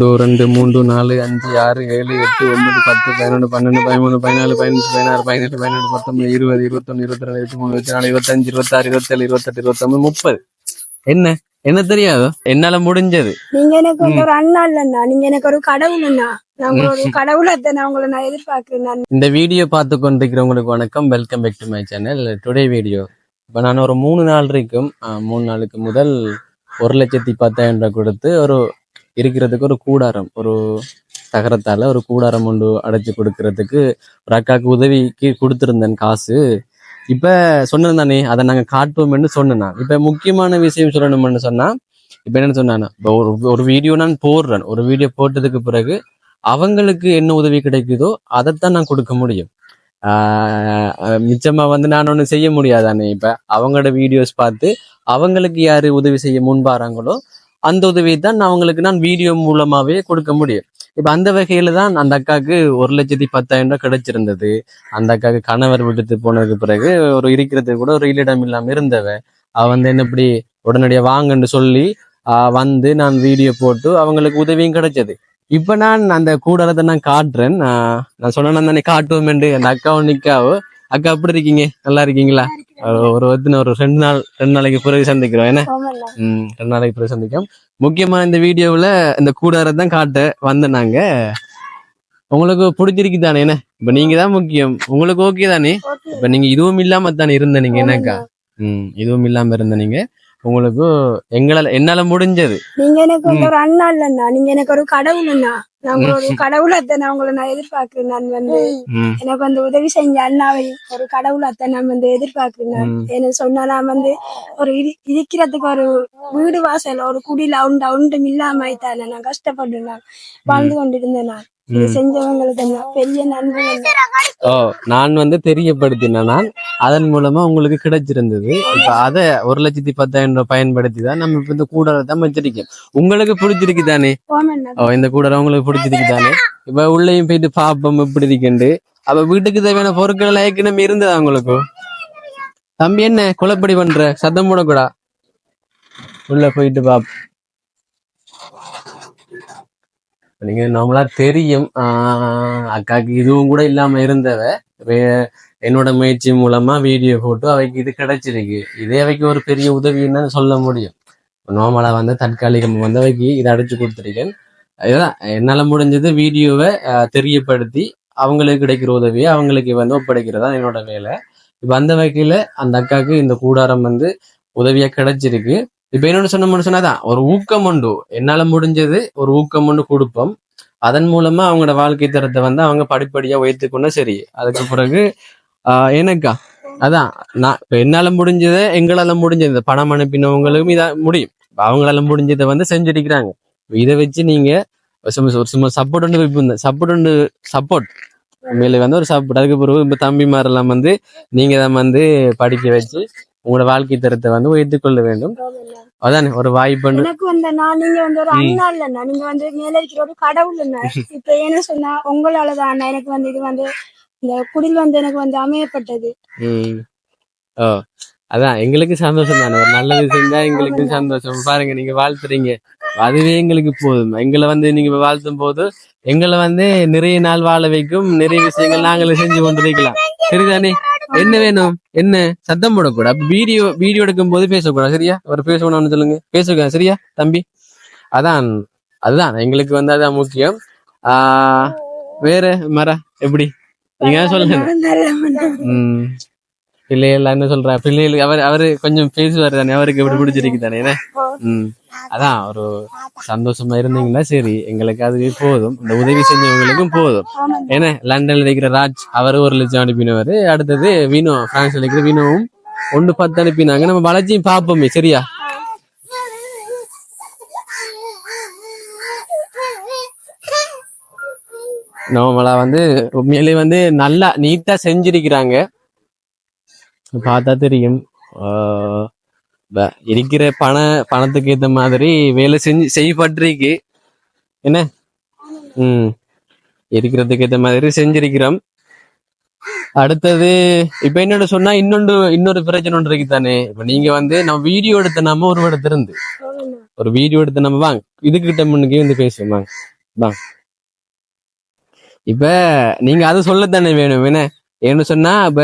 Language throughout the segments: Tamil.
2 3 4 5 6 7 8 9 10 11 12 13 14 15 16 17 18 19 20 21 22 23 24 25 26 27 28 29 30. என்ன என்ன தெரியாதோ என்னால முடிஞ்சது. நீங்க எனக்கு ஒரு அண்ணா இல்லண்ணா, நீங்க எனக்கு ஒரு கடவுள்ண்ணா. நான் ஒரு கடவுளத்தை நான் எதிர்பார்க்கிறேன். இந்த வீடியோ பார்த்து கொண்டிருக்கிறவங்களுக்கு வணக்கம். Welcome back to my channel. Today video இப்போ நான் ஒரு 3 நாள் இருக்கும் 3 நாளுக்கு முதல் 1,10,10,000 கொடுத்து ஒரு இருக்கிறதுக்கு ஒரு கூடாரம், ஒரு தகரத்தால ஒரு கூடாரம் ஒன்று அடைச்சு கொடுக்கறதுக்கு ஒரு அக்காவுக்கு உதவிக்கு கொடுத்துருந்தேன் காசு. இப்ப சொன்னேன் தானே, அதை நாங்க காட்டுவோம்னு சொன்னேன். இப்ப முக்கியமான விஷயம் சொல்லணும்னு சொன்னா, இப்ப என்ன சொன்னா, இப்போ ஒரு வீடியோ நான் போடுறேன். ஒரு வீடியோ போட்டதுக்கு பிறகு அவங்களுக்கு என்ன உதவி கிடைக்குதோ அதைத்தான் நான் கொடுக்க முடியும். மிச்சமா நான் ஒண்ணு செய்ய முடியாதானே. இப்ப அவங்களோட வீடியோஸ் பார்த்து அவங்களுக்கு யாரு உதவி செய்ய முன்பாறாங்களோ அந்த உதவியை தான் அவங்களுக்கு நான் வீடியோ மூலமாவே கொடுக்க முடியும். இப்ப அந்த வகையில தான் அந்த அக்காவுக்கு 1,10,000 கிடைச்சிருந்தது. அந்த அக்காவுக்கு கணவர் விடுத்து போனதுக்கு பிறகு ஒரு இருக்கிறதுக்கு கூட ஒரு இல்லிடம் இல்லாம இருந்தவ அவ என்ன இப்படி உடனடியா வாங்கன்னு சொல்லி நான் வீடியோ போட்டு அவங்களுக்கு உதவியும் கிடைச்சது. இப்ப நான் அந்த கூடாரத்தை நான் காட்டுறேன். நான் சொன்னேன் தானே காட்டுவோம் என்று. அந்த அக்காவும் நிக்காவோ. அக்கா எப்படி இருக்கீங்க? நல்லா இருக்கீங்களா? ஒரு 2 நாளைக்கு பிறகு சந்திக்கிறோம். என்ன 2 நாளைக்கு பிறகு சந்திக்கும். முக்கியமா இந்த வீடியோவுல இந்த கூடாரத்தை தான் காட்ட வந்த நாங்க. உங்களுக்கு பிடிச்சிருக்கு தானே? என்ன இப்ப நீங்க தான் முக்கியம். உங்களுக்கு ஓகே தானே? இப்ப நீங்க இதுவும் இல்லாம தானே இருந்த நீங்க என்னக்கா? இதுவும் இல்லாம இருந்த நீங்க. உங்களுக்கு என்னால முடிஞ்சது. நீங்க எனக்கு ஒரு அண்ணா இல்லண்ணா, நீங்க எனக்கு ஒரு கடவுள்ண்ணா. நான் ஒரு கடவுளத்தை நான் எதிர்பார்க்கிறேன். நான் எனக்கு உதவி செஞ்ச அண்ணாவை ஒரு கடவுளத்தை நான் எதிர்பார்க்கிறேன். என்ன சொன்னா நான் ஒரு இருக்கிறதுக்கு ஒரு வீடு வாசல் ஒரு குடியில ஒன்றும் இல்லாம ஆயிட்டானே. நான் கஷ்டப்பட்டு நான் வாழ்ந்து கொண்டிருந்தேன். நான் செஞ்சவங்களுக்கு பெரிய நன்றி. நான் தெரியப்படுத்தினேன். நான் அதன் மூலமா உங்களுக்கு கிடைச்சிருந்தது. இப்ப அதை 1,10,000 பயன்படுத்தி தான் நம்ம இப்ப இந்த கூடாரத்தை வச்சிருக்கோம். உங்களுக்கு பிடிச்சிருக்கு தானே? இந்த கூடாரம் உங்களுக்கு பிடிச்சிருக்கு தானே? இப்ப உள்ளேயும் போயிட்டு பாப்போம் எப்படி இருக்குண்டு. அப்ப வீட்டுக்கு தேவையான பொருட்கள் ஏற்கனவே இருந்ததா உங்களுக்கு? தம்பி என்ன குழப்படி பண்ற? சத்தம் போடக்கூடா. உள்ள போயிட்டு பாப்போம். நீங்க நம்மளா தெரியும். அக்காக்கு இதுவும் கூட இல்லாம இருந்தவ என்னோட முயற்சி மூலமா வீடியோ போட்டு அவைக்கு இது கிடைச்சிருக்கு. இதே அவைக்கு ஒரு பெரிய உதவின்னு சொல்ல முடியும். நார்மலா தற்காலிகம் அவைக்கு இதை அடைச்சு கொடுத்துருக்கேன். இதுதான் என்னால முடிஞ்சது. வீடியோவை தெரியப்படுத்தி அவங்களுக்கு கிடைக்கிற உதவியை அவங்களுக்கு ஒப்படைக்கிறதா என்னோட வேலை. இப்ப அந்த வகையில அந்த அக்காவுக்கு இந்த கூடாரம் உதவியா கிடைச்சிருக்கு. இப்ப என்னோட சொன்னாதான் ஒரு ஊக்கம் உண்டு. என்னால முடிஞ்சது ஒரு ஊக்கம் ஒன்று கொடுப்போம். அதன் மூலமா அவங்களோட வாழ்க்கை தரத்தை அவங்க படிப்படியா உயர்த்துக்கொண்டா சரி. அதுக்கு பிறகு எனக்கா அதான் நான் இப்ப என்னால முடிஞ்சதை எங்களால முடிஞ்சது பணம் அனுப்பினவங்களுக்கும் இதை முடியும். அவங்களால முடிஞ்சதை செஞ்சிருக்கிறாங்க. இதை வச்சு நீங்க சும்மா சப்போர்ட் மேல ஒரு சப்போர்ட். அதுக்கு பிறகு இப்ப தம்பிமாரெல்லாம் நீங்க தான் படிக்க வச்சு உங்களோட வாழ்க்கை தரத்தை உயர்த்திக் கொள்ள வேண்டும். அதானே ஒரு வாய்ப்பு. எனக்கு நீங்க ஒரு அண்ணா இல்லண்ணா, நீங்க மேல இருக்கிற ஒரு கடவுள். இப்ப என்ன சொன்னா உங்களாலதான் எனக்கு இது இந்த குடில் எனக்கு அமையப்பட்டது. அதான் எங்களுக்கு சந்தோஷம் தானே. ஒரு நல்லது செஞ்சா எங்களுக்கு சந்தோஷம். பாருங்க நீங்க வாழ்த்துறீங்க, அதுவே எங்களுக்கு போதும். எங்களை நீங்க வாழ்த்தும் போது எங்களை நிறைய நாள் வாழ வைக்கும். நிறைய விஷயங்கள் நாங்களே செஞ்சு கொண்டிருக்கலாம். சரிதானே? என்ன வேணும்? என்ன சத்தம் போடக்கூடாது. அப்ப வீடியோ எடுக்கும் போது பேசக்கூடாது. சரியா? ஒரு பேசணும்னு சொல்லுங்க. பேசுங்க. சரியா தம்பி? அதுதான் எங்களுக்கு அதான் முக்கியம். வேற மர எப்படி நீங்க சொல்லுங்க. பிள்ளைகள் என்ன சொல்ற? பிள்ளைகளுக்கு அவரு கொஞ்சம் பேசுவாரு தானே. அவருக்கு எப்படி பிடிச்சிருக்கு தானே? அதான் ஒரு சந்தோஷமா இருந்தீங்கன்னா சரி, எங்களுக்கு அதுவே போதும். இந்த உதவி செஞ்சவங்களுக்கும் போதும். ஏன்னா லண்டன்ல இருக்கிற ராஜ் அவரு 1,00,000 அனுப்பினவரு. அடுத்தது வினோ, பிரான்ஸ்ல இருக்கிற வினோவும் 1,10 அனுப்பினாங்க. நம்ம வளர்ச்சியும் பார்ப்போமே. சரியா? நம்மளா உண்மையிலே நல்லா நீட்டா செஞ்சிருக்கிறாங்க. பார்த்தா தெரியும். இருக்கிற பணத்துக்கு ஏத்த மாதிரி வேலை செய்யப்பட்டிருக்கு. என்ன இருக்கிறதுக்கு ஏத்த மாதிரி செஞ்சிருக்கிறோம். அடுத்தது இப்ப என்னோட சொன்னா இன்னொரு பிரச்சனை ஒன்று இருக்கு தானே. இப்ப நீங்க வந்து நம்ம வீடியோ எடுத்த நம்ம ஒரு இடத்துல இருந்து ஒரு வீடியோ எடுத்த நம்ம வாங்க இதுகிட்ட முன்னுக்கே வந்து பேசுவோம் வாங்க வாங்க. இப்ப நீங்க அதை சொல்லத்தானே வேணும் என்ன ஏன்னு சொன்னா இப்ப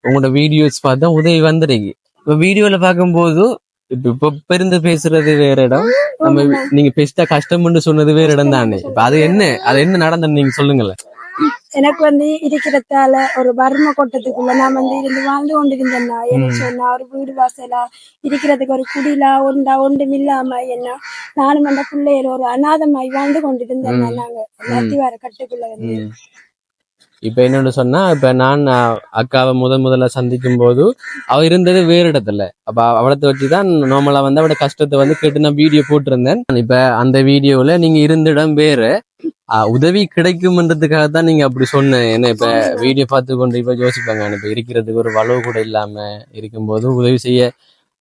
உங்களோட வீடியோஸ் பார்த்தா உதவி வந்துருக்கு. இப்ப வீடியோல பார்க்கும்போது இப்ப இருந்து பேசுறது வேற இடம், நம்ம நீங்க பெஸ்டா கஷ்டம்னு சொன்னது வேற இடம் தானே. இப்ப அது என்ன நடந்தது நீங்க சொல்லுங்களேன். எனக்கு வந்து இருக்கிறதால ஒரு வறுமை கொட்டத்துக்குள்ள நான் வந்து இருந்து வாழ்ந்து கொண்டிருந்தேன்னா எனக்கு சொன்னா ஒரு வீடு வாசலா இருக்கிறதுக்கு ஒரு குடிலா ஒன்றும் இல்லாம என்ன நானும் அந்த பிள்ளையில ஒரு அநாதமாய் வாழ்ந்து கொண்டிருந்தேன். நாங்க எல்லாத்தையும் வர கட்டுக்குள்ள வந்து இப்ப என்னன்னு சொன்னா இப்ப நான் அக்காவை முதல்ல சந்திக்கும் போது அவ இருந்தது வேறு இடத்துல. அப்ப அவளத்தை வச்சுதான் நார்மலா வந்து அவட கஷ்டத்தை வந்து கேட்டு நான் வீடியோ போட்டிருந்தேன். இப்ப அந்த வீடியோல நீங்க இருந்த இடம் வேறு, உதவி கிடைக்கும்ன்றதுக்காக தான் நீங்க அப்படி சொன்னேன். ஏன்னா இப்ப வீடியோ பார்த்து கொண்டு இப்ப யோசிப்பாங்க இப்ப இருக்கிறதுக்கு ஒரு வளவு கூட இல்லாம இருக்கும்போது உதவி செய்ய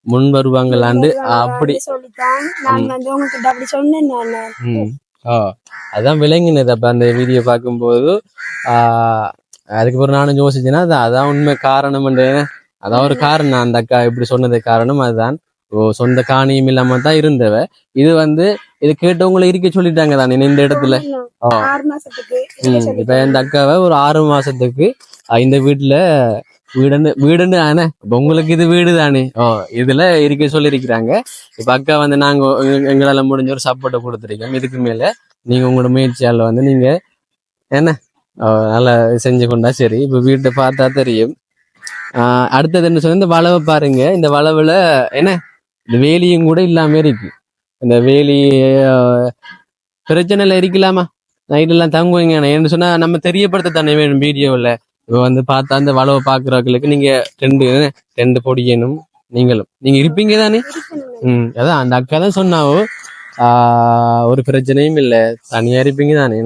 முன் வருவாங்களாண்டு அப்படி சொல்லித்தான் நான் வந்து உங்ககிட்ட அப்படி சொன்னேன். நான் அதான் விளங்கினது. அப்ப அந்த வீடியோ பார்க்கும்போது அதுக்கப்புறம் நானும் யோசிச்சேன்னா அதான் உண்மை காரணம். அதான் ஒரு காரணம் அந்த அக்கா இப்படி சொன்னது காரணம் அதுதான். சொந்த காணியும் இல்லாம தான் இருந்தவ. இது வந்து இது கேட்டவங்களை இருக்க சொல்லிட்டாங்க தானே இந்த இடத்துல. இப்ப இந்த அக்காவை ஒரு 6 மாசத்துக்கு இந்த வீட்டுல வீடுன்னு ஆனா இப்ப உங்களுக்கு இது வீடு தானே இதுல இருக்க சொல்லியிருக்கிறாங்க. இப்ப அக்கா வந்து நாங்க எங்களால முடிஞ்ச ஒரு சப்போர்ட்டை கொடுத்துருக்கோம். இதுக்கு மேல நீங்க உங்களோட முயற்சியால வந்து நீங்க என்ன நல்லா செஞ்சு கொண்டா சரி. இப்ப வீட்டை பார்த்தா தெரியும். அடுத்தது என்ன சொன்ன இந்த வளவை பாருங்க. இந்த வளவுல என்ன இந்த வேலியும் கூட இல்லாம இருக்கு. இந்த வேலி பிரச்சனைல இருக்கலாமா நைட் எல்லாம் தங்குவீங்க. ஏன்னு சொன்னா நம்ம தெரியப்படுத்த தானே வேணும் வீடியோவில். இப்ப வந்து பார்த்தா அந்த வளவை பாக்குறவங்களுக்கு நீங்க ரெண்டு பொடியனும் நீங்க இருப்பீங்க தானே. அதான் அந்த அக்கா தான் சொன்னாவோ ஒரு பிரச்சனையும் இல்லை, தனியா இருப்பீங்க தானே.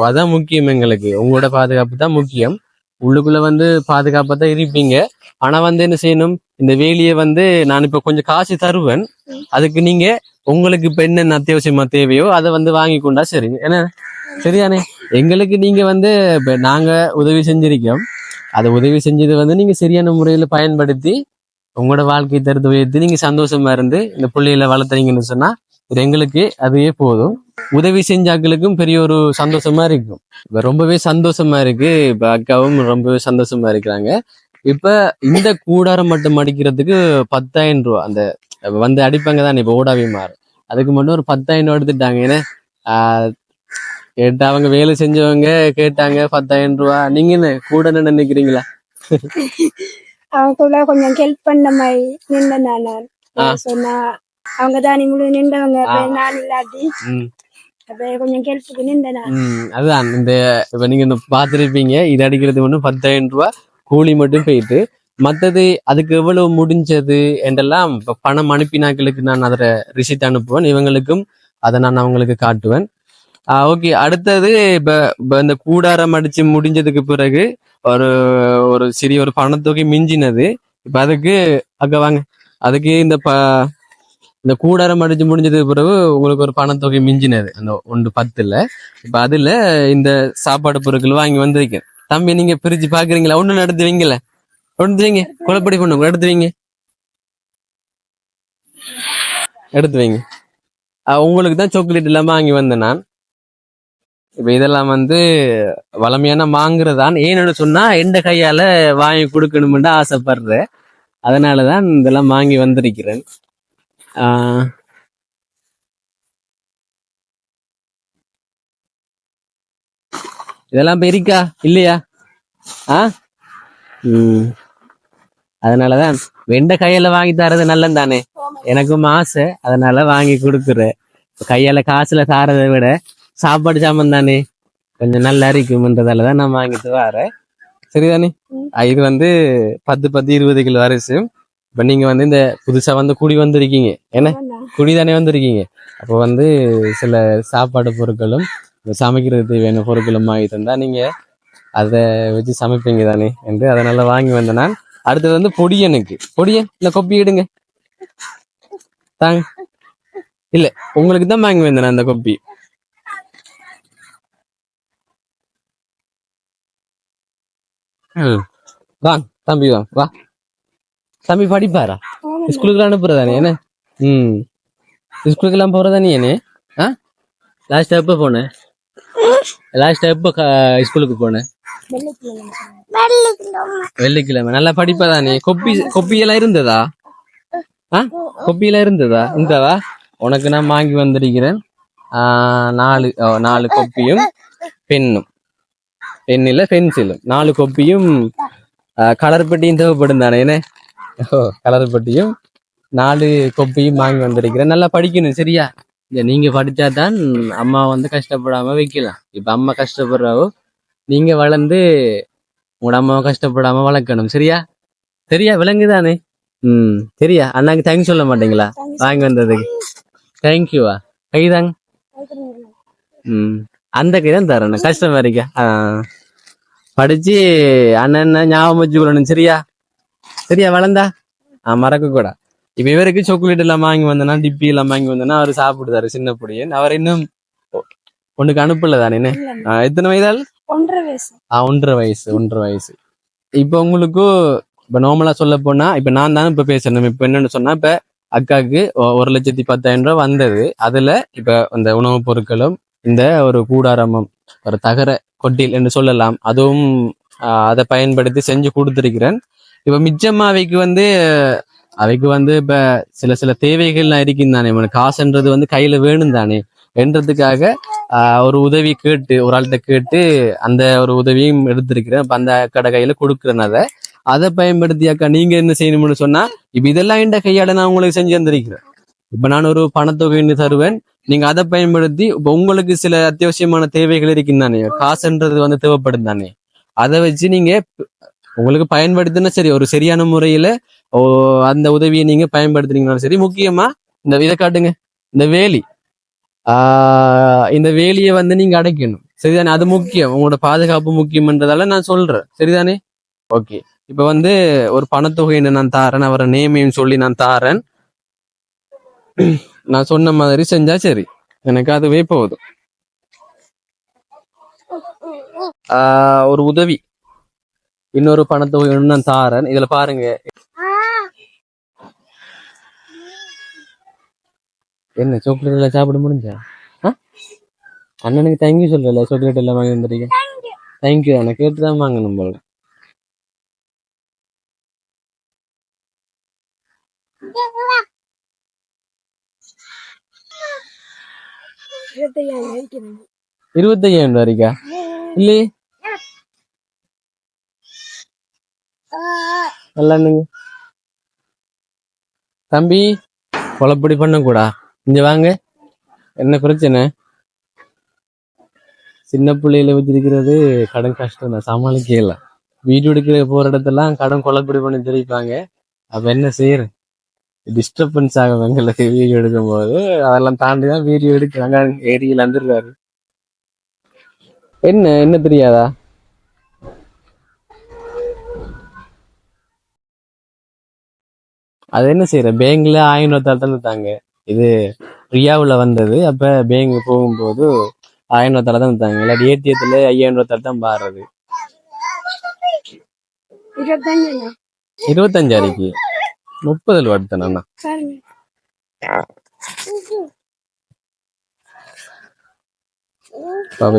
அதான் முக்கியம் எங்களுக்கு, உங்களோட பாதுகாப்பு தான் முக்கியம். உள்ளுக்குள்ள வந்து பாதுகாப்பா தான் இருப்பீங்க. ஆனா வந்து என்ன செய்யணும், இந்த வேலியை வந்து நான் இப்ப கொஞ்சம் காசு தருவேன். அதுக்கு நீங்க உங்களுக்கு இப்ப என்னென்ன அத்தியாவசியமா தேவையோ அதை வந்து வாங்கி கொண்டா சரி. என்ன சரிதானே. எங்களுக்கு நீங்க வந்து இப்ப நாங்க உதவி செஞ்சிருக்கோம். அதை உதவி செஞ்சது வந்து நீங்க சரியான முறையில பயன்படுத்தி உங்களோட வாழ்க்கை தரத்தை உயர்த்தி நீங்க சந்தோஷமா இருந்து இந்த பிள்ளைகளை வளர்த்துறீங்கன்னு சொன்னா இது எங்களுக்கு அதுவே போதும். உதவி செஞ்சாக்களுக்கும் பெரிய ஒரு சந்தோஷமா இருக்கும். இப்ப ரொம்பவே சந்தோஷமா இருக்கு. இப்ப அக்காவும் ரொம்பவே சந்தோஷமா இருக்கிறாங்க. இப்ப இந்த கூடாரம் மட்டும் அடிக்கிறதுக்கு 10,000 ரூபா அந்த வந்து அடிப்பாங்க தானே இப்ப ஓடாவி மாறு, அதுக்கு மட்டும் ஒரு 10,000 ரூபா எடுத்துட்டாங்க. ஏன்னா கேட்டா அவங்க வேலை செஞ்சவங்க கேட்டாங்க 10,000 ரூபா. நீங்க என்ன கூட நினைக்கிறீங்களா? அவங்களுக்குள்ள கொஞ்சம் ஹெல்ப் பண்ண மாதிரி நின்றேன் நான். சொன்னா அவங்க தான் நீங்களும் நின்றவங்க, நான் இல்லாட்டி கொஞ்சம் ஹெல்ப்புக்கு நின்றேன். அதுதான் இந்த இப்ப நீங்க இந்த பாத்திருப்பீங்க. இது அடிக்கிறது மட்டும் 10,000 ரூபா கூலி மட்டும் போயிட்டு, மற்றது அதுக்கு எவ்வளவு முடிஞ்சது என்றெல்லாம் பணம் அனுப்பினாக்களுக்கு நான் அதில் ரிசிட் அனுப்புவேன். இவங்களுக்கும் அதை நான் அவங்களுக்கு காட்டுவேன். ஓகே. அடுத்தது இப்ப இந்த கூடாரம் அடிச்சு முடிஞ்சதுக்கு பிறகு ஒரு ஒரு சிறிய ஒரு பணத்தொகை மிஞ்சினது. இப்ப அதுக்கு அங்க வாங்க, அதுக்கு இந்த கூடாரம் அடிச்சு முடிஞ்சதுக்கு பிறகு உங்களுக்கு ஒரு பணத்தொகை மிஞ்சினது அந்த 1/10. இப்ப அதுல இந்த சாப்பாடு பொருட்கள் வாங்கி வந்திருக்கேன். தம்பி நீங்க பிரிச்சு பாக்குறீங்களா? ஒண்ணு எடுத்து வைங்கல, எடுத்து வைங்க. குழப்படி பண்ணுங்க, எடுத்து வைங்க, எடுத்து வைங்க. உங்களுக்கு தான் சாக்லேட் இல்லாம வாங்கி வந்தேன் நான். இப்ப இதெல்லாம் வந்து வளமையான வாங்குறதான். ஏன்னு சொன்னா எந்த கையால வாங்கி கொடுக்கணும்னு ஆசைப்படுறேன். அதனாலதான் இதெல்லாம் வாங்கி வந்திருக்கிறேன். இதெல்லாம் பெரிக்கா இல்லையா? அதனாலதான் வெண்ட கையில வாங்கி தரது நல்லது தானே. எனக்கும் ஆசை, அதனால வாங்கி கொடுக்குறேன். கையால காசுல தாரதை விட சாப்பாடு சாமான் தானே கொஞ்சம் நல்லா இருக்கும்ன்றதாலதான் நான் வாங்கிட்டு வரேன். சரிதானே. இது வந்து 10-20 கிலோ அரிசி. இப்ப நீங்க வந்து இந்த புதுசா வந்து குடி வந்திருக்கீங்க, என்ன குடி தானே வந்திருக்கீங்க. அப்போ வந்து சில சாப்பாடு பொருட்களும் சமைக்கிறது தேவையான பொருட்களும் வாங்கி தந்தா நீங்க அதை வச்சு சமைப்பீங்க தானே என்று அதனால வாங்கி வந்தேன் நான். அடுத்தது வந்து பொடியனுக்கு இல்ல கொப்பி எடுங்க தாங்க. இல்ல உங்களுக்கு தான் வாங்கி வந்தேன் அந்த கொப்பி. வாங்க தம்பி வாங்க வா. தம்பி படிப்பாரா? ஸ்கூலுக்கு அனுப்புறதானே என்ன? ம். ஸ்கூலுக்கு எல்லாம் போறதானே என்ன? ஆ லாஸ்ட் எப்ப போனேன்? லாஸ்ட் எப்ப ஸ்கூலுக்கு போனேன்? வெள்ளிக்கிழமை. நல்லா படிப்பதானே? கொப்பி எல்லாம் இருந்ததா? ஆ கொப்பியெல்லாம் இருந்ததா? இந்தவா உனக்கு நான் வாங்கி வந்திருக்கிறேன். 4 கொப்பியும் பெண்ணும், பெண்ணில பென்சிலும், 4 கொப்பியும் கலர் பெட்டியும் தேவைப்படும் தானே என்ன? ஓ கலர் பெட்டியும் 4 கொப்பியும் வாங்கி வந்திருக்கிறேன். நல்லா படிக்கணும் சரியா? நீங்க படிச்சாதான் அம்மா வந்து கஷ்டப்படாம வைக்கலாம். இப்ப அம்மா கஷ்டப்படுறாவோ நீங்க வளர்ந்து உங்களோட அம்மாவை கஷ்டப்படாம வளர்க்கணும் சரியா? சரியா விளங்குதானே? ம் சரியா? அண்ணாக்கு தேங்க்ஸ் சொல்ல மாட்டீங்களா வாங்கி வந்ததுக்கு? தேங்க்யூவா? கைதாங்க. ம் அந்த கைதான் தரணும் கஷ்டமா இருக்கா? படிச்சு அண்ணன் ஞாபகம் வச்சுக்கொள்ளணும் சரியா? சரியா வளர்ந்தா மறக்க கூட. இப்ப இவருக்கு சாக்லேட் எல்லாம் வாங்கி வந்தனா, டிப்பி எல்லாம் வாங்கி வந்தனா அவரு சாப்பிடுதாரு சின்ன பொடியன். அவர் இன்னும் ஒண்ணுக்கு அனுப்பல தானே என்ன? எத்தனை வயதால்? 1.5 வயசு. 1.5 வயசு. இப்ப உங்களுக்கு இப்ப நார்மலா சொல்ல போனா இப்ப நான் தானே இப்ப பேசணும். இப்ப என்னன்னு சொன்னா இப்ப அக்காவுக்கு 1,10,000 ரூபாய் வந்தது. அதுல இப்ப இந்த உணவுப் பொருட்களும் இந்த ஒரு கூடாரமும் ஒரு தகர கொட்டில் என்று சொல்லலாம், அதுவும் அதை பயன்படுத்தி செஞ்சு கொடுத்திருக்கிறேன். இப்ப மிச்சமா அவைக்கு வந்து இப்ப சில தேவைகள்லாம் இருக்கும் தானே, காசுன்றது வந்து கையில வேணும் தானே என்றதுக்காக ஒரு உதவி கேட்டு ஒரு ஆள்கிட்ட கேட்டு அந்த ஒரு உதவியும் எடுத்திருக்கிறேன். அப்ப அந்த கடை கையில கொடுக்குறேன். அதை பயன்படுத்தி அக்கா நீங்க என்ன செய்யணும்னு சொன்னா இப்ப இதெல்லாம் என்ற கையால நான் உங்களுக்கு செஞ்சு தந்திருக்கிறேன். இப்ப நான் ஒரு பணத்தொகைன்னு தருவேன், நீங்க அதை பயன்படுத்தி இப்ப உங்களுக்கு சில அத்தியாவசியமான தேவைகள் இருக்கும் தானே, காசுன்றது வந்து தேவைப்படும் தானே, அதை வச்சு நீங்க உங்களுக்கு பயன்படுத்தினா சரி, ஒரு சரியான முறையில அந்த உதவியை நீங்க பயன்படுத்துறீங்கனாலும் சரி. முக்கியமா இந்த இதை காட்டுங்க, இந்த வேலி இந்த வேலியை வந்து நீங்க அடைக்கணும் சரிதானே? அது முக்கியம், உங்களோட பாதுகாப்பு முக்கியம்ன்றதால நான் சொல்றேன் சரிதானே? ஓகே. இப்ப வந்து ஒரு பணத்தொகைன்னு நான் தாரேன், அவரை நேமையும் சொல்லி நான் தாரேன். நான் சொன்ன மாதிரி செஞ்சா சரி, எனக்கு அதுவே போதும். ஒரு உதவி இன்னொரு பணத்தொகை நான் தாரேன். இதுல பாருங்க, என்ன சாக்லேட் எல்லாம் சாப்பிட முடிஞ்சா? அண்ணனுக்கு தேங்க்யூ சொல்லல, சாக்லேட் எல்லாம் வாங்கி வந்துருக்கேன். தேங்க்யூ, நான் கேட்டுதான் வாங்கணும் போல. $25,000 வரைக்கா? இல்லையே, நல்லாங்க தம்பி, கொலப்படி பண்ணக்கூடா. இங்க வாங்க, என்ன பிரச்சனை? சின்ன பிள்ளையில வச்சிருக்கிறது கடன் கஷ்டம் தான், சமாளிக்கல. வீடு எடுக்கிற போற இடத்தெல்லாம் கடன் கொலப்படி பண்ணி தெரிவிப்பாங்க. அப்ப என்ன செய்யற, டிஸ்டர்பன்ஸ் ஆகும் எங்களுக்கு வீடியோ எடுக்கும் போது. அதெல்லாம் தாண்டிதான் வீடியோ எடுக்கிறாங்க. ஏரியில் வந்துருக்காரு. என்ன தெரியாதா? அது என்ன செய்யற, பேங்க்ல 1000 தந்தாங்க. இது ரியாவுல வந்தது. அப்ப பேங்க் போகும்போது 1000 தான் தந்தாங்க. இல்லாட்டி ஏடிஎத்துல 5000 தான் பாடுறது. 25,000 30 வருத்தனா?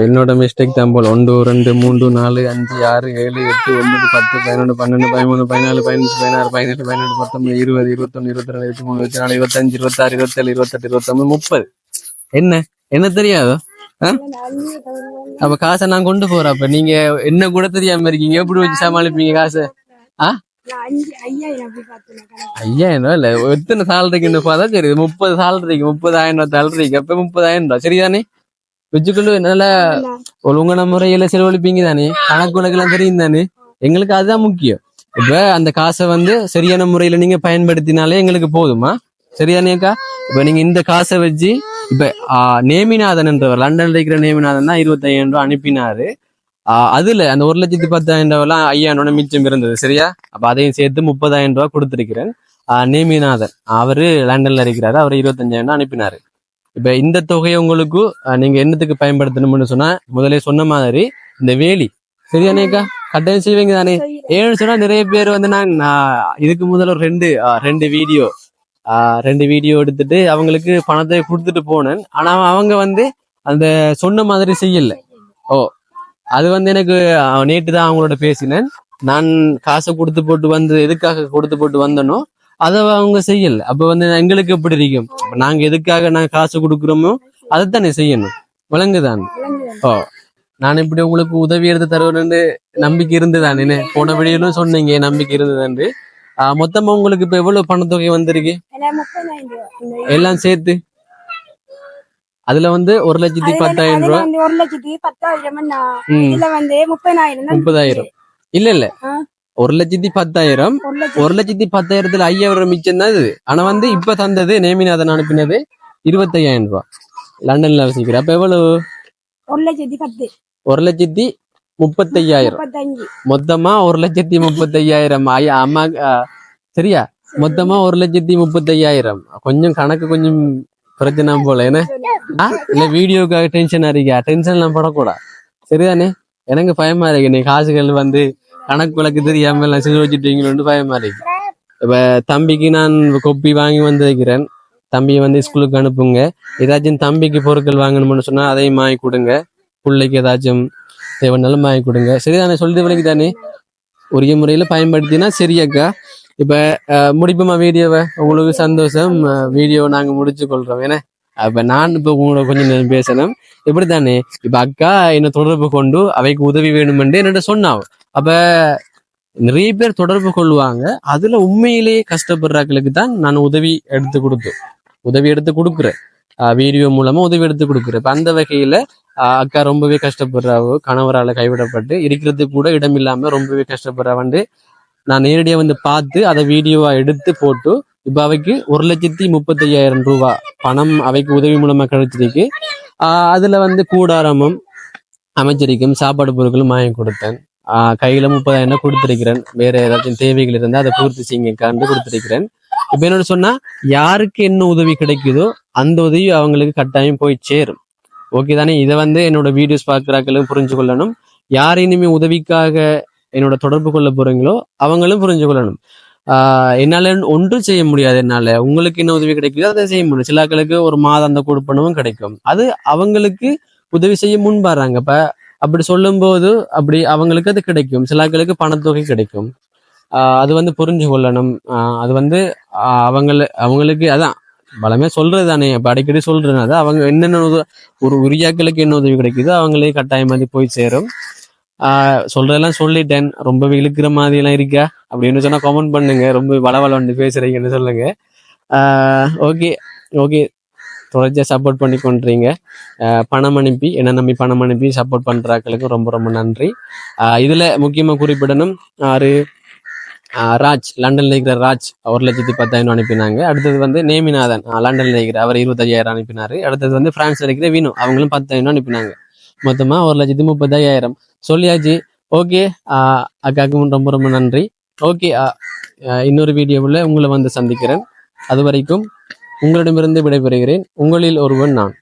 என்னோட மிஸ்டேக் தான் போல. 1 2 3 4 5 6 7 8 9 10 11 12 13 14 15 16 17 18 19 20 21 22 23 24 25 26 27 28 29 30. என்ன தெரியாதோ? அப்ப காசை நான் கொண்டு போறேன். அப்ப நீங்க என்ன கூட தெரியாம இருக்கீங்க, எப்படி வச்சு சமாளிப்பீங்க காசு? 5,000 இல்ல, எத்தனை சாலரிக்குன்னு பார்த்தா சரி, 30 சாலரிக்கு 30,000 சாலரிக்கு அப்ப 30,000 சரிதானே வச்சுக்கொண்டு என்னால ஒழுங்கான முறையில செலவழிப்பீங்க தானே, கணக்கு எல்லாம் தெரியும் தானே. எங்களுக்கு அதுதான் முக்கியம். இப்ப அந்த காசை வந்து சரியான முறையில நீங்க பயன்படுத்தினாலே எங்களுக்கு போதுமா? சரிதானேக்கா? இப்ப நீங்க இந்த காசை வச்சு இப்ப நேமிநாதன் என்றவர், லண்டன்ல இருக்கிற நேமிநாதன் தான் 25,000 அனுப்பினாரு. அதுல அந்த 1,10,000 5,000 மிச்சம் இருந்தது சரியா? அப்ப அதையும் சேர்த்து 30,000 கொடுத்திருக்கிறேன். நேமிநாதன் அவரு லண்டன்ல இருக்கிறாரு, அவரு 25,000 அனுப்பினாரு. இப்ப இந்த தொகையை உங்களுக்கு நீங்க என்னத்துக்கு பயன்படுத்தணும்னு சொன்னா, முதலே சொன்ன மாதிரி இந்த வேலி சரிதானேக்கா, கட்டாயம் செய்வீங்க தானே? ஏன்னு சொன்னா நிறைய பேர் வந்து நான் இதுக்கு முதல்ல ஒரு ரெண்டு வீடியோ எடுத்துட்டு அவங்களுக்கு பணத்தை கொடுத்துட்டு போனேன். ஆனா அவங்க வந்து அந்த சொன்ன மாதிரி செய்யல. ஓ, அது வந்து எனக்கு நேற்று தான் அவங்களோட பேசினேன். நான் காசை கொடுத்து போட்டு வந்து எதுக்காக கொடுத்து போட்டு வந்தனோ அதை அவங்க செய்யல. அப்ப வந்து எங்களுக்கு எப்படி இருக்கும்? நாங்க எதுக்காக நாங்க காசு கொடுக்குறோமோ அதைத்தானே செய்யணும். விளங்குதான். ஓ, நான் இப்படி உங்களுக்கு உதவி எடுத்து தருவேன்னு நம்பிக்கை இருந்துதானே? போன வீடியோலும் சொன்னீங்க நம்பிக்கை இருந்ததுன்னு. மொத்தமா உங்களுக்கு இப்ப எவ்வளவு பணத்தொகை வந்திருக்கு எல்லாம் சேர்த்து? அதுல வந்து 1,10,000 ரூபாய். 1,10,000 30,000 இல்ல 1,10,000. 1,10,000 5,000 மிச்சம் தான் இது. ஆனா வந்து இப்ப தந்தது நேமிநாதன் அனுப்பினது 25,000 ரூபாய். லண்டன்ல வசிக்கிறேன். அப்ப எவ்வளவு? 1,35,000. மொத்தமா 1,35,000. அம்மா சரியா? மொத்தமா 1,35,000. கொஞ்சம் கணக்கு கொஞ்சம் பிரச்சனை போல. என்ன இல்ல வீடியோக்காக டென்ஷன் இருக்கா? டென்ஷன் எல்லாம் படக்கூடாது. சரிதானே? எனக்கு பயமா இருக்கு. நீ காசுகள் வந்து கணக்கு விளக்கு தெரியாம எல்லாம் செஞ்சு வச்சுட்டீங்களோன்னு பயமா இருக்கு. இப்ப தம்பிக்கு நான் கொப்பி வாங்கி வந்து வைக்கிறேன். தம்பியை வந்து ஸ்கூலுக்கு அனுப்புங்க. ஏதாச்சும் தம்பிக்கு பொருட்கள் வாங்கணும்னு சொன்னா அதையும் வாங்கி கொடுங்க. பிள்ளைக்கு ஏதாச்சும் தேவைன்னாலும் வாங்கி கொடுங்க. சரிதானே? சொல்லிட்டு விலைக்கு தானே? உரிய முறையில பயன்படுத்தினா சரியக்கா. இப்ப முடிப்போமா வீடியோவை? உங்களுக்கு சந்தோஷம். வீடியோ நாங்க முடிச்சு கொள்றோம். ஏன்னா அப்ப நான் இப்ப உங்களோட கொஞ்சம் நேரம் பேசணும். இப்படித்தானே? இப்ப அக்கா என்ன தொடர்பு கொண்டு அவைக்கு உதவி வேணுமென்று என்னோட சொன்னாவ. அப்ப நிறைய பேர் தொடர்பு கொள்வாங்க. அதுல உண்மையிலேயே கஷ்டப்படுறாக்களுக்கு தான் நான் உதவி எடுத்து கொடுக்குறேன். வீடியோ மூலமா உதவி எடுத்து கொடுக்குறேன். இப்ப அந்த வகையில அக்கா ரொம்பவே கஷ்டப்படுறாவோ, கணவரால கைவிடப்பட்டு இருக்கிறதுக்கு கூட இடம் இல்லாம ரொம்பவே கஷ்டப்படுறாவண்டு நான் நேரடியா வந்து பார்த்து அதை வீடியோவா எடுத்து போட்டு இப்ப அவைக்கு 1,35,000 ரூபாய் பணம் அவைக்கு உதவி மூலமா கிடைச்சிருக்கு. அதுல வந்து கூடாரமும் அமைச்சரிக்கும் சாப்பாடு பொருட்களும் வாங்கி கொடுத்தேன். கையில 30,000 கொடுத்திருக்கிறேன். வேற ஏதாச்சும் தேவைகள் இருந்தா அதை பூர்த்தி செய்யுங்கக்காண்டு கொடுத்திருக்கிறேன். இப்ப என்னோட சொன்னா யாருக்கு என்ன உதவி கிடைக்குதோ அந்த உதவி அவங்களுக்கு கட்டாயம் போய் சேரும். ஓகே தானே? இதை வந்து என்னோட வீடியோஸ் பார்க்குறாக்களும் புரிஞ்சு கொள்ளணும். யார் இனிமே உதவிக்காக என்னோட தொடர்பு கொள்ள போறீங்களோ அவங்களும் புரிஞ்சு கொள்ளணும். என்னால ஒன்றும் செய்ய முடியாது. என்னால உங்களுக்கு என்ன உதவி கிடைக்குதோ அதை செய்ய முடியும். சிலாக்களுக்கு ஒரு மாதம் அந்த கொடுப்பனவும் கிடைக்கும். அது அவங்களுக்கு உதவி செய்ய முன்பாறாங்க. இப்ப அப்படி சொல்லும் போது அப்படி அவங்களுக்கு அது கிடைக்கும். சிலாக்களுக்கு பணத்தொகை கிடைக்கும். அது வந்து புரிஞ்சு கொள்ளணும். அது வந்து அவங்களுக்கு அதான் பலமே சொல்றது தானே. இப்ப அடிக்கடி சொல்றேன். அவங்க என்னென்ன ஒரு உரியாக்களுக்கு என்ன உதவி கிடைக்குதோ அவங்களே கட்டாயம் மாதிரி போய் சேரும். சொல்றதெல்லாம் சொல்லிட்டேன். ரொம்ப இழுக்கிற மாதிரி எல்லாம் இருக்கா அப்படின்னு சொன்னா கமெண்ட் பண்ணுங்க. ரொம்ப வளவளன்னு பேசுறீங்கன்னு சொல்லுங்க. ஓகே ஓகே, தொடர்ச்சியா சப்போர்ட் பண்ணி கொண்டுறீங்க. பணம் அனுப்பி என்ன நம்பி பணம் அனுப்பி சப்போர்ட் பண்றாக்களுக்கு ரொம்ப ரொம்ப நன்றி. இதுல முக்கியமா குறிப்பிடணும், ராஜ், லண்டன்ல இருக்கிற ராஜ் 1,10,000 அனுப்பினாங்க. அடுத்தது வந்து நேமிநாதன் லண்டன்ல இருக்கிற அவர் 25,000 அனுப்பினாரு. அடுத்தது வந்து பிரான்ஸ்ல இருக்கிற வினு அவங்களும் 10,000 அனுப்பினாங்க. மொத்தமா 1,30,030 சொல்லியாச்சு. ஓகே, அக்காவுக்கும் ரொம்ப ரொம்ப நன்றி. ஓகே, இன்னொரு வீடியோவில் உங்களை வந்து சந்திக்கிறேன். அது வரைக்கும் உங்களிடமிருந்து விடைபெறுகிறேன். உங்களில் ஒருவன் நான்.